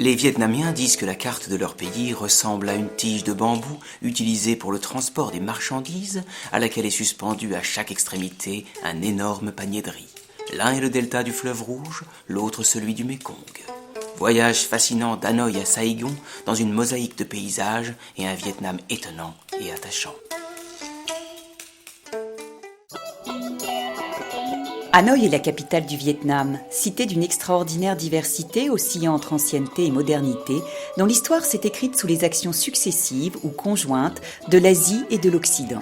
Les Vietnamiens disent que la carte de leur pays ressemble à une tige de bambou utilisée pour le transport des marchandises, à laquelle est suspendu à chaque extrémité un énorme panier de riz. L'un est le delta du fleuve Rouge, l'autre celui du Mékong. Voyage fascinant d'Hanoï à Saigon dans une mosaïque de paysages et un Vietnam étonnant et attachant. Hanoï est la capitale du Vietnam, cité d'une extraordinaire diversité oscillant entre ancienneté et modernité, dont l'histoire s'est écrite sous les actions successives ou conjointes de l'Asie et de l'Occident.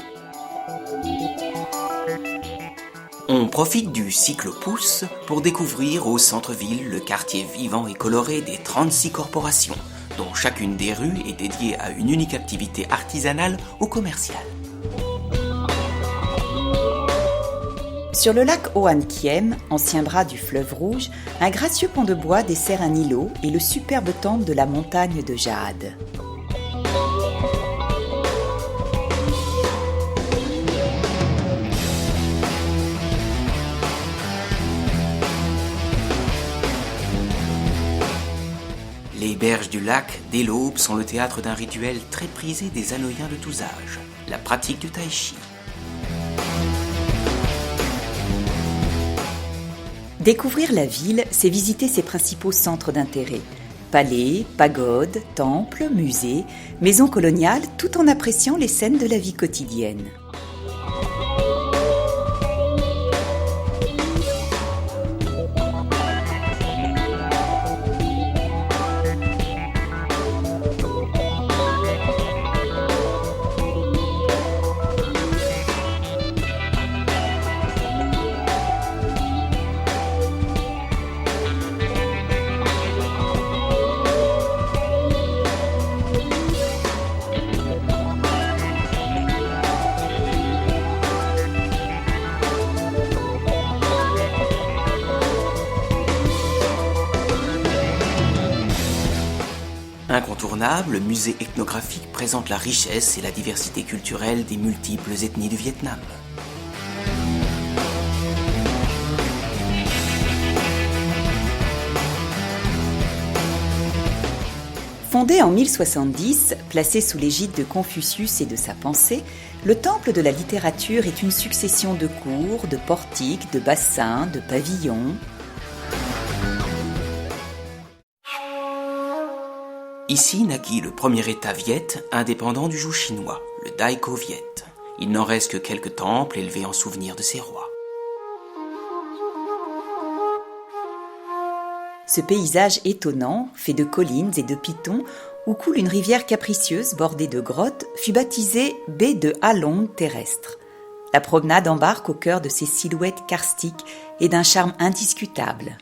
On profite du cyclopousse pour découvrir au centre-ville le quartier vivant et coloré des 36 corporations, dont chacune des rues est dédiée à une unique activité artisanale ou commerciale. Sur le lac Hoan Kiem, ancien bras du fleuve Rouge, un gracieux pont de bois dessert un îlot et le superbe temple de la montagne de Jade. Les berges du lac, dès l'aube, sont le théâtre d'un rituel très prisé des Hanoïens de tous âges, la pratique du tai chi. Découvrir la ville, c'est visiter ses principaux centres d'intérêt. Palais, pagodes, temples, musées, maisons coloniales, tout en appréciant les scènes de la vie quotidienne. Incontournable, le musée ethnographique présente la richesse et la diversité culturelle des multiples ethnies du Vietnam. Fondé en 1070, placé sous l'égide de Confucius et de sa pensée, le temple de la littérature est une succession de cours, de portiques, de bassins, de pavillons. Ici naquit le premier État viet indépendant du joug chinois, le Daiko Viet. Il n'en reste que quelques temples élevés en souvenir de ses rois. Ce paysage étonnant, fait de collines et de pitons, où coule une rivière capricieuse bordée de grottes, fut baptisé baie de Ha Long terrestre. La promenade embarque au cœur de ces silhouettes karstiques et d'un charme indiscutable.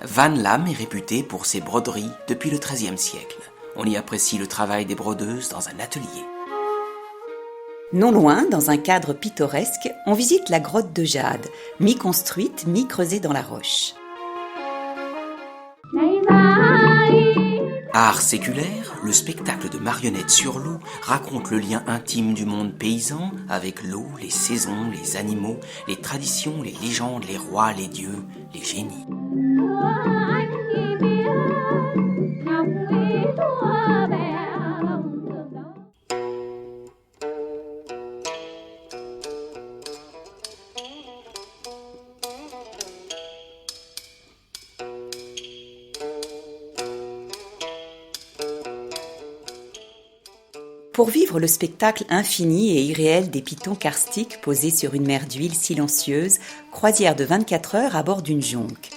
Van Lam est réputé pour ses broderies depuis le XIIIe siècle. On y apprécie le travail des brodeuses dans un atelier. Non loin, dans un cadre pittoresque, on visite la grotte de Jade, mi-construite, mi-creusée dans la roche. Art séculaire, le spectacle de marionnettes sur l'eau raconte le lien intime du monde paysan avec l'eau, les saisons, les animaux, les traditions, les légendes, les rois, les dieux, les génies. Pour vivre le spectacle infini et irréel des pitons karstiques posés sur une mer d'huile silencieuse, croisière de 24 heures à bord d'une jonque.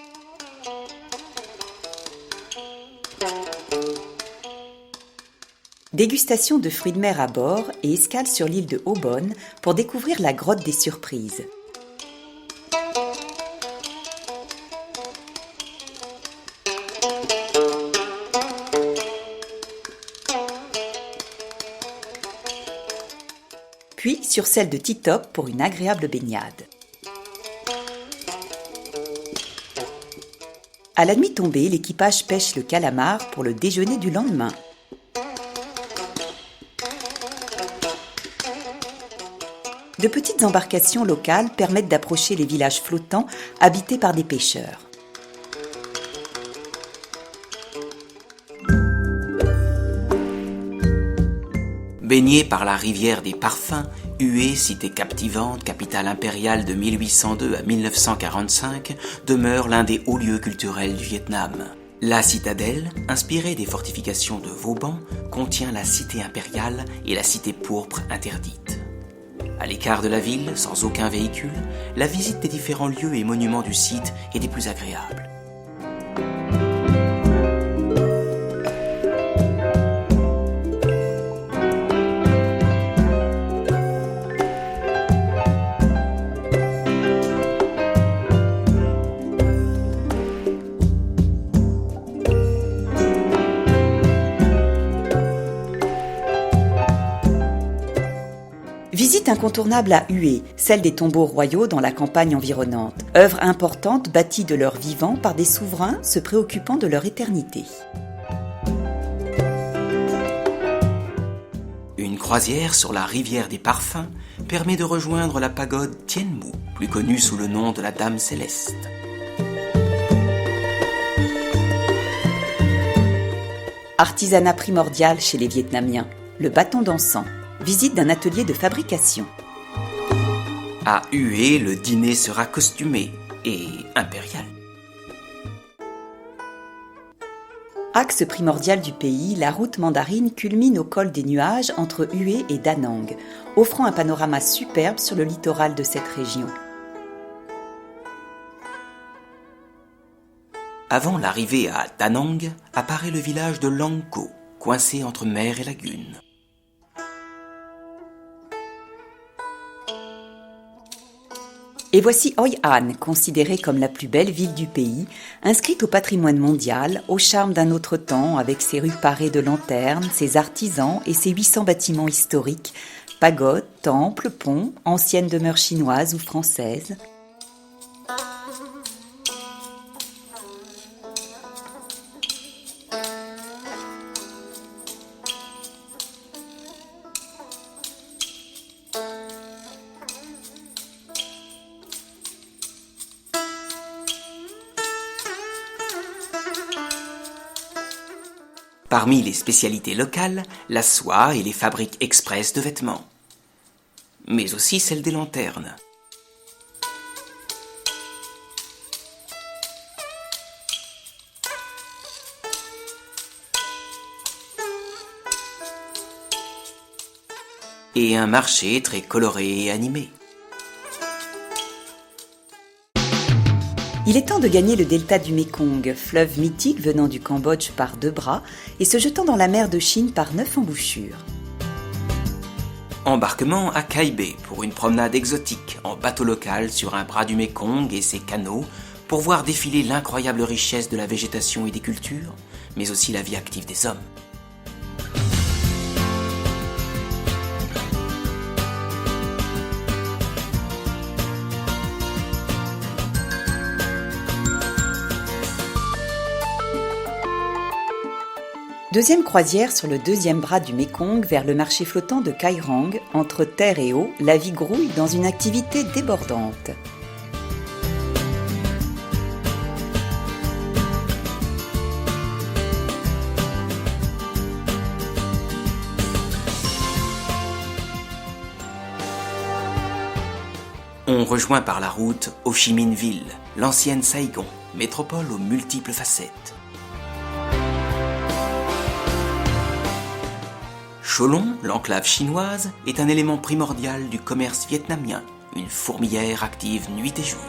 Dégustation de fruits de mer à bord et escale sur l'île de Ho Bon pour découvrir la grotte des surprises. Puis sur celle de Titop pour une agréable baignade. À la nuit tombée, l'équipage pêche le calamar pour le déjeuner du lendemain. de petites embarcations locales permettent d'approcher les villages flottants habités par des pêcheurs. Baignée par la rivière des Parfums, Hue, cité captivante, capitale impériale de 1802 à 1945, demeure l'un des hauts lieux culturels du Vietnam. La citadelle, inspirée des fortifications de Vauban, contient la cité impériale et la cité pourpre interdite. À l'écart de la ville, sans aucun véhicule, la visite des différents lieux et monuments du site est des plus agréables. Visite incontournable à Hue, celle des tombeaux royaux dans la campagne environnante, œuvre importante bâtie de leur vivant par des souverains se préoccupant de leur éternité. Une croisière sur la rivière des Parfums permet de rejoindre la pagode Tien Mu, plus connue sous le nom de la Dame Céleste. Artisanat primordial chez les Vietnamiens, le bâton d'encens. Visite d'un atelier de fabrication. À Hue, le dîner sera costumé et impérial. Axe primordial du pays, la route mandarine culmine au col des Nuages entre Hue et Da Nang, offrant un panorama superbe sur le littoral de cette région. Avant l'arrivée à Da Nang, apparaît le village de Lang Co, coincé entre mer et lagune. Et voici Hoi An, considérée comme la plus belle ville du pays, inscrite au patrimoine mondial, au charme d'un autre temps, avec ses rues parées de lanternes, ses artisans et ses 800 bâtiments historiques, pagodes, temples, ponts, anciennes demeures chinoises ou françaises. Parmi les spécialités locales, la soie et les fabriques express de vêtements. Mais aussi celle des lanternes. Et un marché très coloré et animé. Il est temps de gagner le delta du Mékong, fleuve mythique venant du Cambodge par 2 bras et se jetant dans la mer de Chine par 9 embouchures. Embarquement à Cai Bay pour une promenade exotique en bateau local sur un bras du Mékong et ses canaux pour voir défiler l'incroyable richesse de la végétation et des cultures, mais aussi la vie active des hommes. Deuxième croisière sur le deuxième bras du Mékong vers le marché flottant de Kai Rang. Entre terre et eau, la vie grouille dans une activité débordante. On rejoint par la route Ho Chi Minh Ville, l'ancienne Saigon, métropole aux multiples facettes. Cholon, l'enclave chinoise, est un élément primordial du commerce vietnamien, une fourmilière active nuit et jour.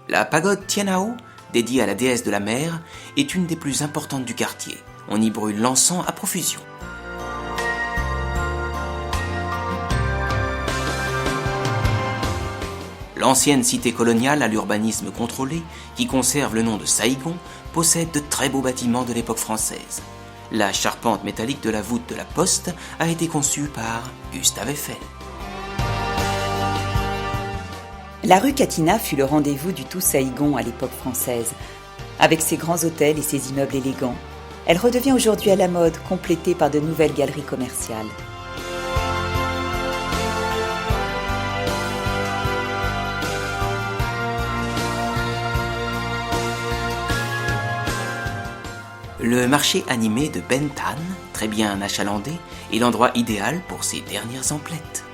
La pagode Tien Ao, dédiée à la déesse de la mer, est une des plus importantes du quartier. On y brûle l'encens à profusion. L'ancienne cité coloniale à l'urbanisme contrôlé, qui conserve le nom de Saigon, possède de très beaux bâtiments de l'époque française. La charpente métallique de la voûte de la Poste a été conçue par Gustave Eiffel. La rue Catinat fut le rendez-vous du tout Saïgon à l'époque française. Avec ses grands hôtels et ses immeubles élégants, elle redevient aujourd'hui à la mode, complétée par de nouvelles galeries commerciales. Le marché animé de Ben Thanh, très bien achalandé, est l'endroit idéal pour ces dernières emplettes.